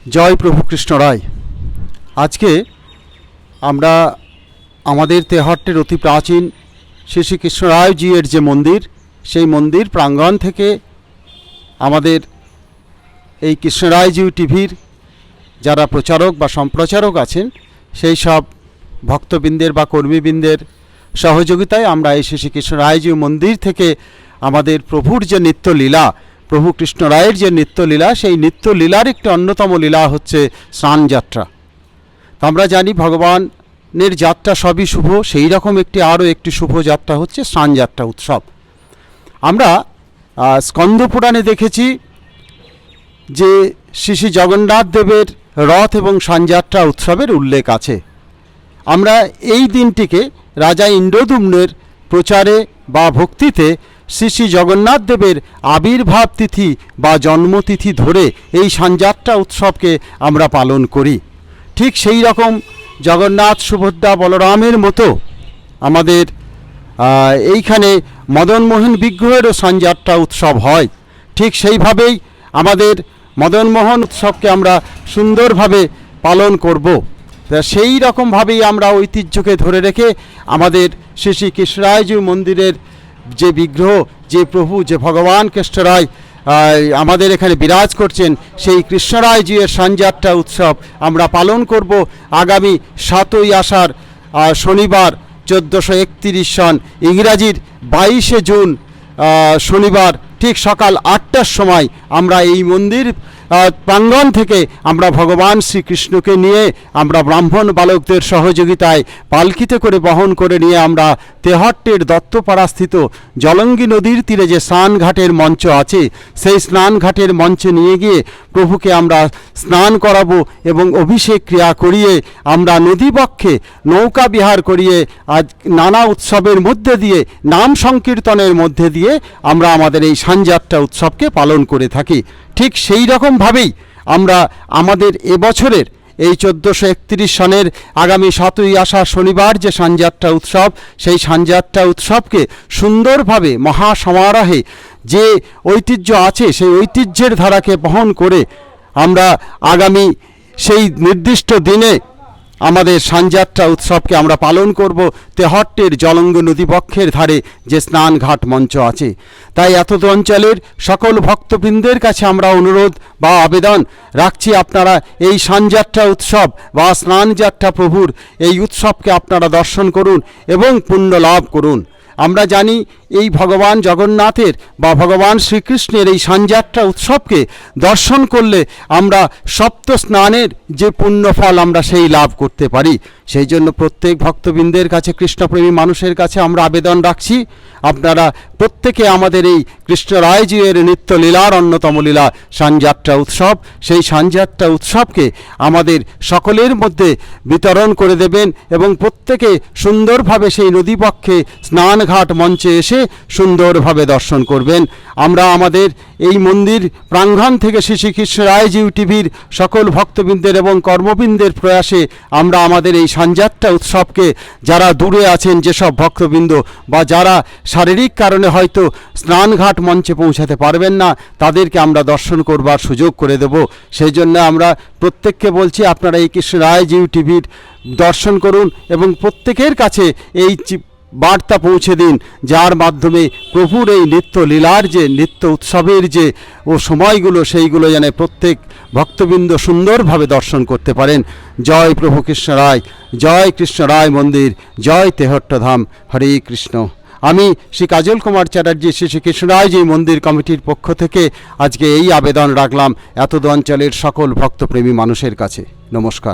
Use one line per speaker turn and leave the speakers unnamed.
জয় প্রভু কৃষ্ণ রায়। আজকে আমরা আমাদের তেহট্টের অতি প্রাচীন শ্রী শ্রী কৃষ্ণ রায়জির যে মন্দির, সেই মন্দির প্রাঙ্গণ থেকে আমাদের এই কৃষ্ণ রায়জি টিভির যারা প্রচারক বা সম্প্রচারক আছেন, সেই সব ভক্তবৃন্দের বা কর্মীবৃন্দের সহযোগিতায় আমরা এই শ্রী শ্রী কৃষ্ণ রায়জি মন্দির থেকে আমাদের প্রভুর যে নিত্যলীলা, প্রভু কৃষ্ণ রায়ের যে নিত্যলীলা, সেই নিত্যলীলার একটি অন্যতম লীলা হচ্ছে স্নানযাত্রা। তো আমরা জানি ভগবানের যাত্রা সবই শুভ, সেই রকম আরও একটি শুভ যাত্রা হচ্ছে স্নানযাত্রা উৎসব। আমরা স্কন্দ পুরাণে দেখেছি যে শ্রী শ্রী জগন্নাথ দেবের রথ এবং স্নানযাত্রা উৎসবের উল্লেখ আছে। আমরা এই দিনটিকে রাজা ইন্দ্রদ্যুম্নের প্রচারে বা ভক্তিতে শ্রী শ্রী জগন্নাথ দেবের আবির্ভাব তিথি বা জন্মতিথি ধরে এই স্নানযাত্রা উৎসবকে আমরা পালন করি। ঠিক সেই রকম জগন্নাথ, সুভদ্রা, বলরামের মতো আমাদের এইখানে মদনমোহন বিগ্রহেরও স্নানযাত্রা উৎসব হয়। ঠিক সেইভাবেই আমাদের মদনমোহন উৎসবকে আমরা সুন্দরভাবে পালন করব। সেই রকমভাবেই আমরা ঐতিহ্যকে ধরে রেখে আমাদের শ্রী শ্রী কৃষ্ণরায়জি মন্দিরের যে বিগ্রহ, যে প্রভু, যে ভগবান কৃষ্ণরায় আমাদের এখানে বিরাজ করছেন, সেই কৃষ্ণরায়জির স্নানযাত্রা উৎসব আমরা পালন করব আগামী 7ই আষাঢ় শনিবার 1431 সন, ইংরাজির 22শে জুন শনিবার ঠিক সকাল 8টার সময় আমরা এই মন্দির প্রাঙ্গণ থেকে আমরা ভগবান শ্রীকৃষ্ণকে নিয়ে আমরা ব্রাহ্মণ বালকদের সহযোগিতায় পালকিতে করে বহন করে নিয়ে আমরা তেহট্টের দত্তপাড়াস্থিত জলঙ্গি নদীর তীরে যে স্নানঘাটের মঞ্চ আছে, সেই স্নানঘাটের মঞ্চে নিয়ে গিয়ে প্রভুকে আমরা স্নান করাবো এবং অভিষেক ক্রিয়া করিয়ে আমরা নদীবক্ষে নৌকা বিহার করিয়ে আজ নানা উৎসবের মধ্যে দিয়ে, নাম সংকীর্তনের মধ্যে দিয়ে আমরা আমাদের এই স্নানযাত্রা উৎসবকে পালন করে থাকি। ঠিক সেই রকমভাবেই আমরা আমাদের এবছরের এই 1431 সনের আগামী 7ই আষাঢ় শনিবার যে স্নানযাত্রা উৎসব, সেই স্নানযাত্রা উৎসবকে সুন্দরভাবে মহাসমারোহে যে ঐতিহ্য আছে, সেই ঐতিহ্যের ধারাকে বহন করে আমরা আগামী সেই নির্দিষ্ট দিনে আমাদের স্নানযাত্রা উৎসবকে আমরা পালন করব তেহট্টের জলঙ্গ নদীবক্ষের ধারে যে স্নানঘাট মঞ্চ আছে। তাই এত অঞ্চলের সকল ভক্তবৃন্দের কাছে আমরা অনুরোধ বা আবেদন রাখছি, আপনারা এই স্নানযাত্রা উৎসব বা স্নানযাত্রা প্রভুর এই উৎসবকে আপনারা দর্শন করুন এবং পুণ্য লাভ করুন। আমরা জানি এই ভগবান জগন্নাথের বা ভগবান শ্রীকৃষ্ণের এই স্নানযাত্রা উৎসবকে দর্শন করলে আমরা সপ্ত স্নানের যে পুণ্যফল আমরা সেই লাভ করতে পারি। সেই জন্য প্রত্যেক ভক্তবৃন্দের কাছে, কৃষ্ণপ্রেমী মানুষের কাছে আমরা আবেদন রাখছি, আপনারা প্রত্যেকে আমাদের এই কৃষ্ণরায়জির নিত্যলীলার অন্যতম লীলা স্নানযাত্রা উৎসব, সেই স্নানযাত্রা উৎসবকে আমাদের সকলের মধ্যে বিতরণ করে দেবেন এবং প্রত্যেকে সুন্দরভাবে সেই নদীবক্ষে স্নানঘাট মঞ্চে এসে সুন্দরভাবে দর্শন করবেন। আমরা আমাদের এই মন্দির প্রাঙ্গণ থেকে শ্রী শ্রী কৃষ্ণরায়জি টিভির সকল ভক্তবৃন্দের এবং কর্মবৃন্দের প্রয়াসে আমরা আমাদের এই স্নানযাত্রা উৎসবকে, যারা দূরে আছেন যেসব ভক্তবৃন্দ বা যারা শারীরিক কারণে হয়তো স্নানঘাট মঞ্চে পৌঁছাতে পারবেন না, তাদেরকে আমরা দর্শন করবার সুযোগ করে দেব। সেই জন্য আমরা প্রত্যেককে বলছি, আপনারা এই কৃষ্ণরায়জি টিভির দর্শন করুন এবং প্রত্যেকের কাছে এই বার্তা পৌঁছে দিন, যার মাধ্যমে প্রভুর এই নিত্য লীলার যে নিত্য উৎসবের যে সময়গুলো, সেইগুলো যেন প্রত্যেক ভক্তবৃন্দ সুন্দরভাবে দর্শন করতে পারেন। জয় প্রভু কৃষ্ণ রায়, জয় কৃষ্ণ রায় মন্দির, জয় তেহট্টধাম। হরে কৃষ্ণ। আমি শ্রী কাজল কুমার চ্যাটার্জি, শ্রী শ্রী কৃষ্ণরায়জি মন্দির কমিটির পক্ষ থেকে আজকে এই আবেদন রাখলাম এত অঞ্চলের সকল ভক্তপ্রেমী মানুষের কাছে। নমস্কার।